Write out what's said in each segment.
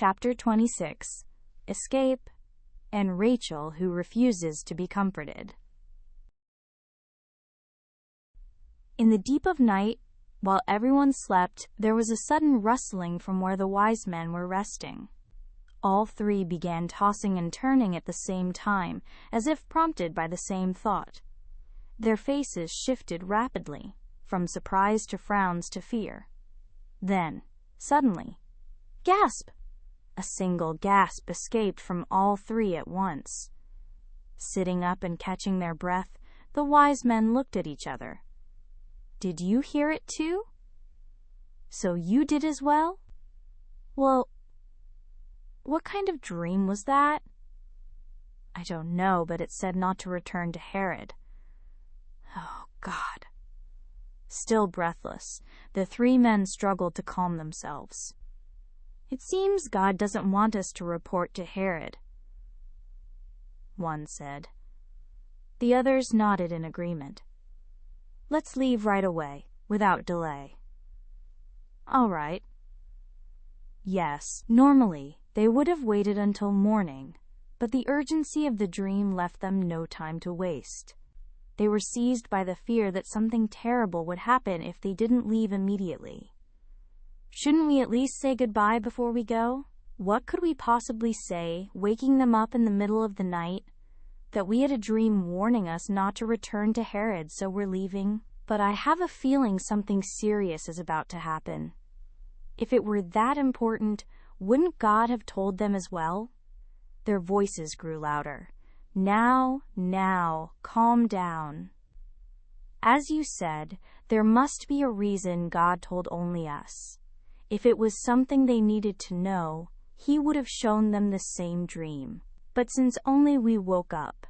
Chapter 26. Escape, and Rachel who refuses to be comforted. In the deep of night, while everyone slept, there was a sudden rustling from where the wise men were resting. All three began tossing and turning at the same time, as if prompted by the same thought. Their faces shifted rapidly, from surprise to frowns to fear. Then, suddenly, gasp! A single gasp escaped from all three at once. Sitting up and catching their breath, the wise men looked at each other. "Did you hear it too? So you did as well? Well, what kind of dream was that?" "I don't know, but it said not to return to Herod." "Oh, God." Still breathless, the three men struggled to calm themselves. "It seems God doesn't want us to report to Herod," one said. The others nodded in agreement. "Let's leave right away, without delay." "All right." Yes, normally, they would have waited until morning, but the urgency of the dream left them no time to waste. They were seized by the fear that something terrible would happen if they didn't leave immediately. "Shouldn't we at least say goodbye before we go?" What could we possibly say, waking them up in the middle of the night? That we had a dream warning us not to return to Herod, so we're leaving? But I have a feeling something serious is about to happen. If it were that important, wouldn't God have told them as well? Their voices grew louder. Now, calm down. As you said, there must be a reason God told only us. If it was something they needed to know, He would have shown them the same dream. But since only we woke up,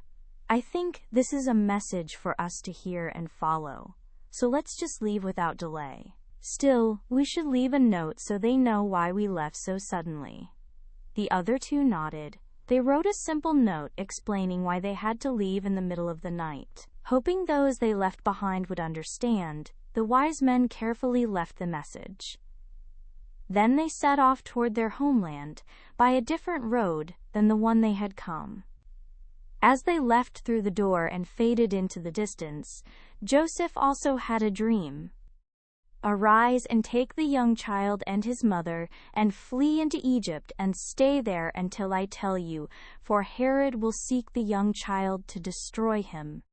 I think this is a message for us to hear and follow. So let's just leave without delay. Still, we should leave a note so they know why we left so suddenly. The other two nodded. They wrote a simple note explaining why they had to leave in the middle of the night. Hoping those they left behind would understand, the wise men carefully left the message. Then they set off toward their homeland by a different road than the one they had come. As they left through the door and faded into the distance, Joseph also had a dream. "Arise and take the young child and his mother and flee into Egypt and stay there until I tell you, for Herod will seek the young child to destroy him."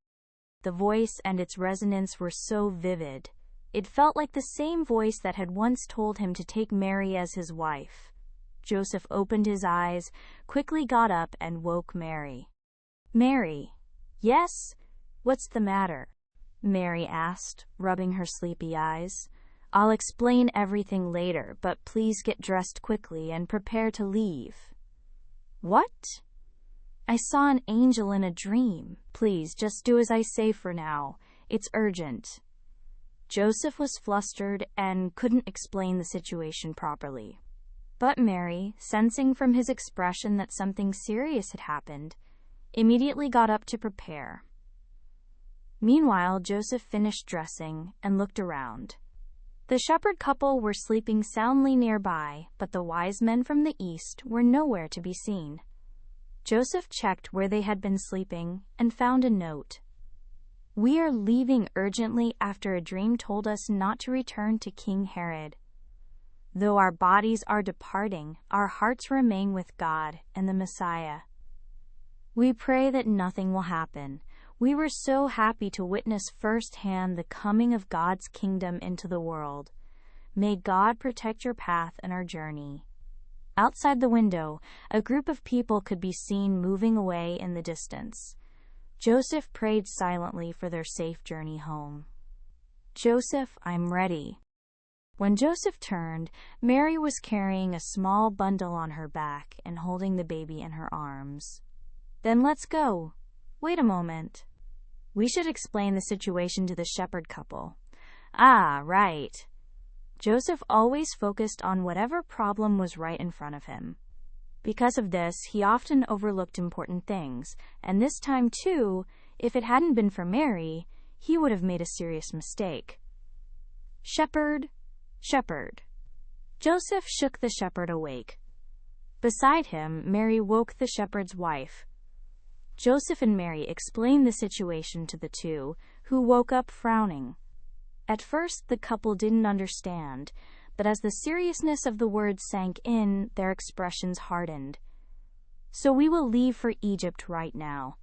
The voice and its resonance were so vivid. It felt like the same voice that had once told him to take Mary as his wife. Joseph opened his eyes, quickly got up, and woke Mary. "Mary." "Yes? What's the matter?" Mary asked, rubbing her sleepy eyes. "I'll explain everything later, but please get dressed quickly and prepare to leave." "What?" "I saw an angel in a dream. Please, just do as I say for now. It's urgent." Joseph was flustered and couldn't explain the situation properly. But Mary, sensing from his expression that something serious had happened, immediately got up to prepare. Meanwhile, Joseph finished dressing and looked around. The shepherd couple were sleeping soundly nearby, but the wise men from the east were nowhere to be seen. Joseph checked where they had been sleeping and found a note. "We are leaving urgently after a dream told us not to return to King Herod. Though our bodies are departing, our hearts remain with God and the Messiah. We pray that nothing will happen. We were so happy to witness firsthand the coming of God's kingdom into the world. May God protect your path and our journey." Outside the window, a group of people could be seen moving away in the distance. Joseph prayed silently for their safe journey home. "Joseph, I'm ready." When Joseph turned, Mary was carrying a small bundle on her back and holding the baby in her arms. "Then let's go." "Wait a moment. We should explain the situation to the shepherd couple." "Ah, right." Joseph always focused on whatever problem was right in front of him. Because of this, he often overlooked important things, and this time too, if it hadn't been for Mary, he would have made a serious mistake. "Shepherd, shepherd." Joseph shook the shepherd awake. Beside him, Mary woke the shepherd's wife. Joseph and Mary explained the situation to the two, who woke up frowning. At first, the couple didn't understand, but as the seriousness of the words sank in, their expressions hardened. "So we will leave for Egypt right now.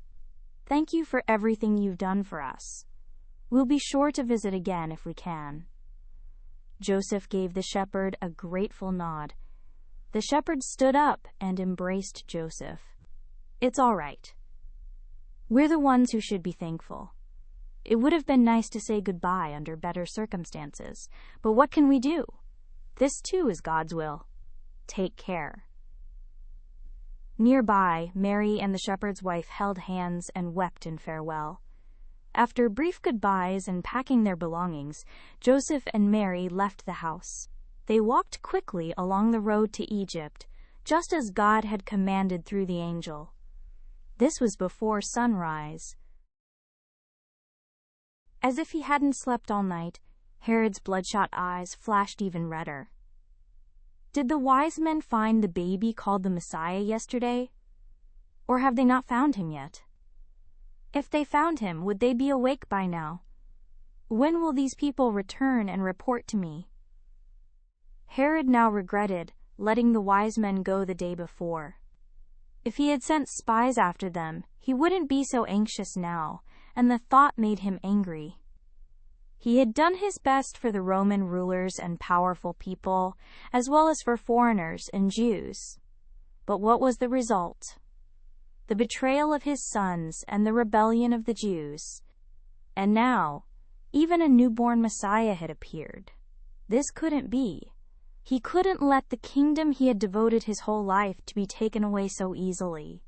Thank you for everything you've done for us. We'll be sure to visit again if we can." Joseph gave the shepherd a grateful nod. The shepherd stood up and embraced Joseph. "It's all right. We're the ones who should be thankful. It would have been nice to say goodbye under better circumstances, but what can we do? This too is God's will. Take care." Nearby, Mary and the shepherd's wife held hands and wept in farewell. After brief goodbyes and packing their belongings, Joseph and Mary left the house. They walked quickly along the road to Egypt, just as God had commanded through the angel. This was before sunrise. As if he hadn't slept all night, Herod's bloodshot eyes flashed even redder. Did the wise men find the baby called the Messiah yesterday? Or have they not found him yet? If they found him, would they be awake by now? When will these people return and report to me? Herod now regretted letting the wise men go the day before. If he had sent spies after them, he wouldn't be so anxious now, and the thought made him angry. He had done his best for the Roman rulers and powerful people, as well as for foreigners and Jews. But what was the result? The betrayal of his sons and the rebellion of the Jews. And now, even a newborn Messiah had appeared. This couldn't be. He couldn't let the kingdom he had devoted his whole life to be taken away so easily.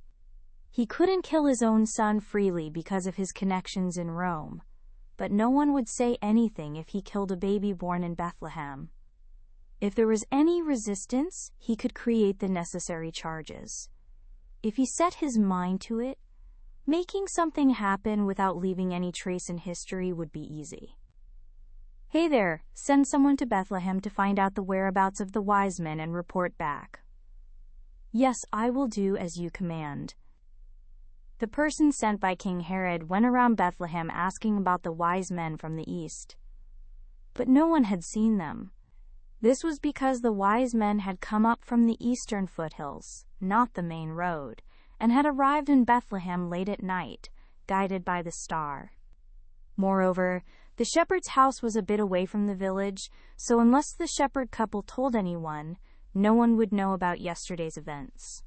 He couldn't kill his own son freely because of his connections in Rome. But no one would say anything if he killed a baby born in Bethlehem. If there was any resistance, he could create the necessary charges. If he set his mind to it, making something happen without leaving any trace in history would be easy. "Hey there, send someone to Bethlehem to find out the whereabouts of the wise men and report back." "Yes, I will do as you command." The person sent by King Herod went around Bethlehem asking about the wise men from the east. But no one had seen them. This was because the wise men had come up from the eastern foothills, not the main road, and had arrived in Bethlehem late at night, guided by the star. Moreover, the shepherd's house was a bit away from the village, so unless the shepherd couple told anyone, no one would know about yesterday's events.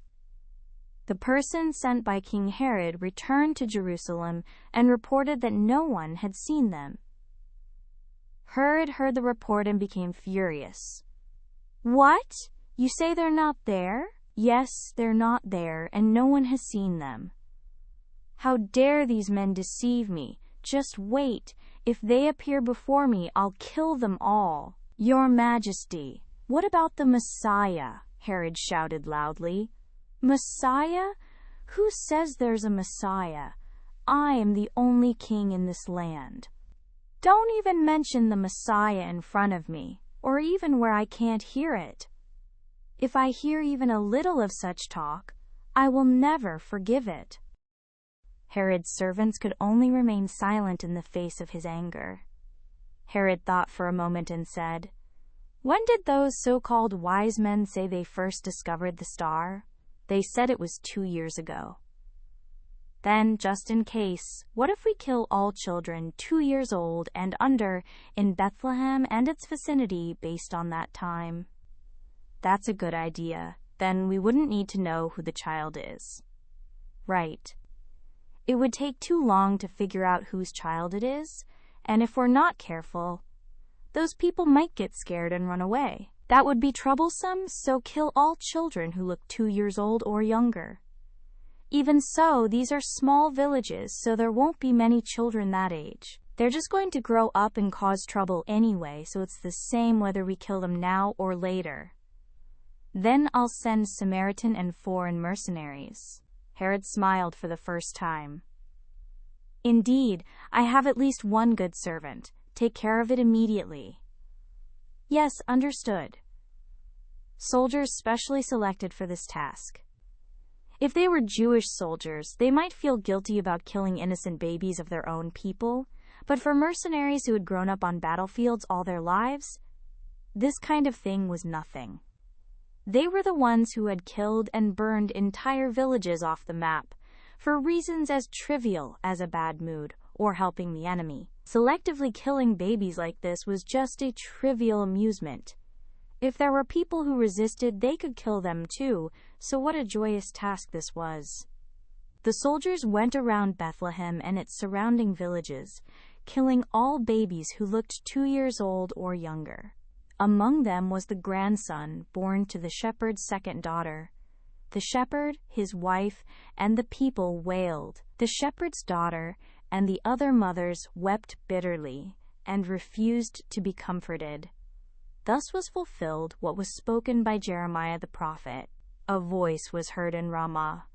The person sent by King Herod returned to Jerusalem and reported that no one had seen them. Herod heard the report and became furious. "What? You say they're not there?" "Yes, they're not there, and no one has seen them." "How dare these men deceive me? Just wait. If they appear before me, I'll kill them all." "Your Majesty, what about the Messiah?" Herod shouted loudly. "Messiah? Who says there's a Messiah? I am the only king in this land. Don't even mention the Messiah in front of me, or even where I can't hear it. If I hear even a little of such talk, I will never forgive it." Herod's servants could only remain silent in the face of his anger. Herod thought for a moment and said, "When did those so-called wise men say they first discovered the star?" "They said it was 2 years ago." "Then, just in case, what if we kill all children 2 years old and under in Bethlehem and its vicinity based on that time?" "That's a good idea. Then we wouldn't need to know who the child is." "Right. It would take too long to figure out whose child it is, and if we're not careful, those people might get scared and run away. That would be troublesome, so kill all children who look 2 years old or younger. Even so, these are small villages, so there won't be many children that age. They're just going to grow up and cause trouble anyway, so it's the same whether we kill them now or later. Then I'll send Samaritan and foreign mercenaries." Herod smiled for the first time. "Indeed, I have at least one good servant. Take care of it immediately." "Yes, understood." soldiers specially selected for this task. If they were Jewish soldiers, they might feel guilty about killing innocent babies of their own people, but for mercenaries who had grown up on battlefields all their lives, this kind of thing was nothing. They were the ones who had killed and burned entire villages off the map, for reasons as trivial as a bad mood or helping the enemy. Selectively killing babies like this was just a trivial amusement. If there were people who resisted, they could kill them too, so what a joyous task this was. The soldiers went around Bethlehem and its surrounding villages, killing all babies who looked 2 years old or younger. Among them was the grandson born to the shepherd's second daughter. The shepherd, his wife, and the people wailed. The shepherd's daughter and the other mothers wept bitterly and refused to be comforted. Thus was fulfilled what was spoken by Jeremiah the prophet. A voice was heard in Ramah,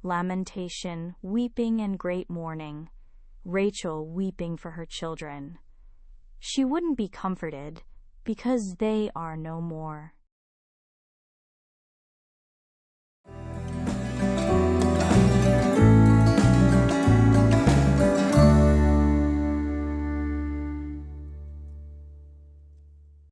lamentation, weeping, and great mourning, Rachel weeping for her children. She wouldn't be comforted, because they are no more.